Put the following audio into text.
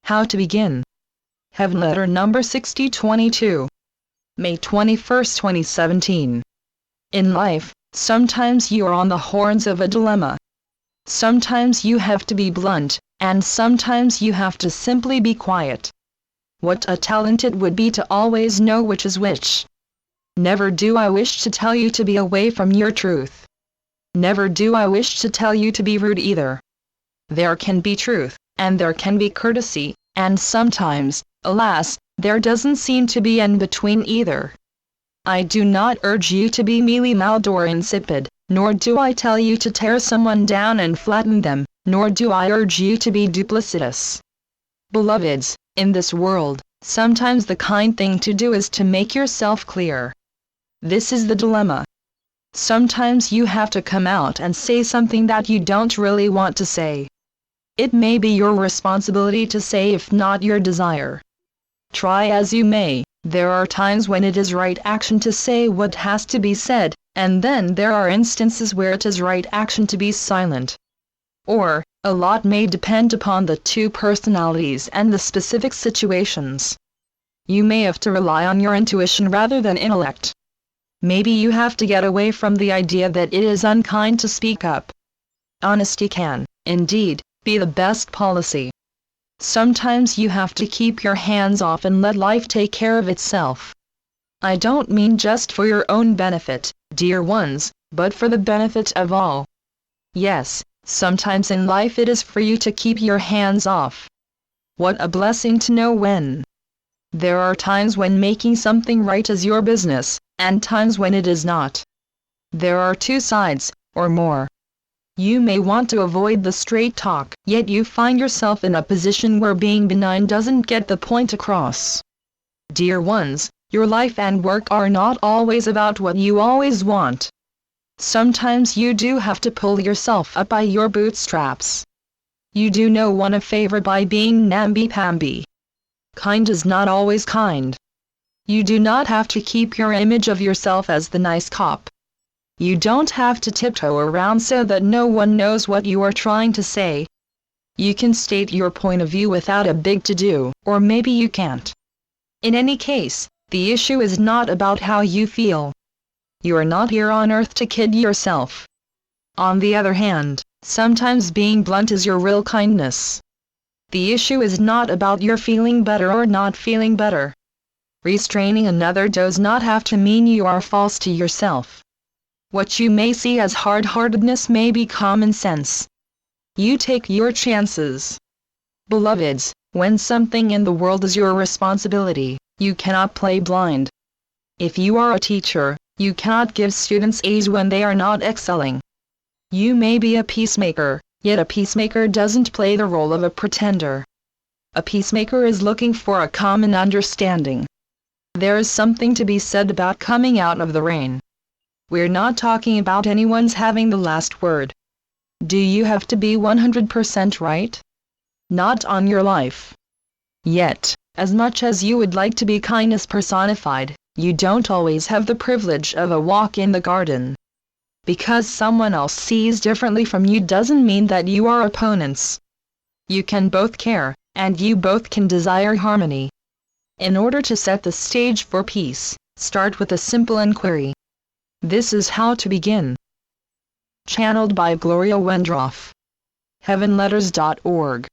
How to begin. Heavenletter number 6022. May 21, 2017. In life, sometimes you are on the horns of a dilemma. Sometimes you have to be blunt, and sometimes you have to simply be quiet. What a talent it would be to always know which is which. Never do I wish to tell you to be away from your truth. Never do I wish to tell you to be rude either. There can be truth, and there can be courtesy, and sometimes, alas, there doesn't seem to be in between either. I do not urge you to be mealy-mouthed or insipid, nor do I tell you to tear someone down and flatten them, nor do I urge you to be duplicitous. Beloveds, in this world, sometimes the kind thing to do is to make yourself clear. This is the dilemma. Sometimes you have to come out and say something that you don't really want to say. It may be your responsibility to say, if not your desire. Try as you may, there are times when it is right action to say what has to be said, and then there are instances where it is right action to be silent. Or, a lot may depend upon the two personalities and the specific situations. You may have to rely on your intuition rather than intellect. Maybe you have to get away from the idea that it is unkind to speak up. Honesty can, indeed, be the best policy. Sometimes you have to keep your hands off and let life take care of itself. I don't mean just for your own benefit, dear ones, but for the benefit of all. Yes, sometimes in life it is for you to keep your hands off. What a blessing to know when. There are times when making something right is your business, and times when it is not. There are two sides, or more. You may want to avoid the straight talk, yet you find yourself in a position where being benign doesn't get the point across. Dear ones, your life and work are not always about what you always want. Sometimes you do have to pull yourself up by your bootstraps. You do no one a favor by being namby-pamby. Kind is not always kind. You do not have to keep your image of yourself as the nice cop. You don't have to tiptoe around so that no one knows what you are trying to say. You can state your point of view without a big to-do, or maybe you can't. In any case, the issue is not about how you feel. You are not here on earth to kid yourself. On the other hand, sometimes being blunt is your real kindness. The issue is not about your feeling better or not feeling better. Restraining another does not have to mean you are false to yourself. What you may see as hard-heartedness may be common sense. You take your chances. Beloveds, when something in the world is your responsibility, you cannot play blind. If you are a teacher, you cannot give students A's when they are not excelling. You may be a peacemaker, yet a peacemaker doesn't play the role of a pretender. A peacemaker is looking for a common understanding. There is something to be said about coming out of the rain. We're not talking about anyone's having the last word. Do you have to be 100% right? Not on your life. Yet, as much as you would like to be kindness personified, you don't always have the privilege of a walk in the garden. Because someone else sees differently from you doesn't mean that you are opponents. You can both care, and you both can desire harmony. In order to set the stage for peace, start with a simple inquiry. This is how to begin. Channeled by Gloria Wendroff. Heavenletters.org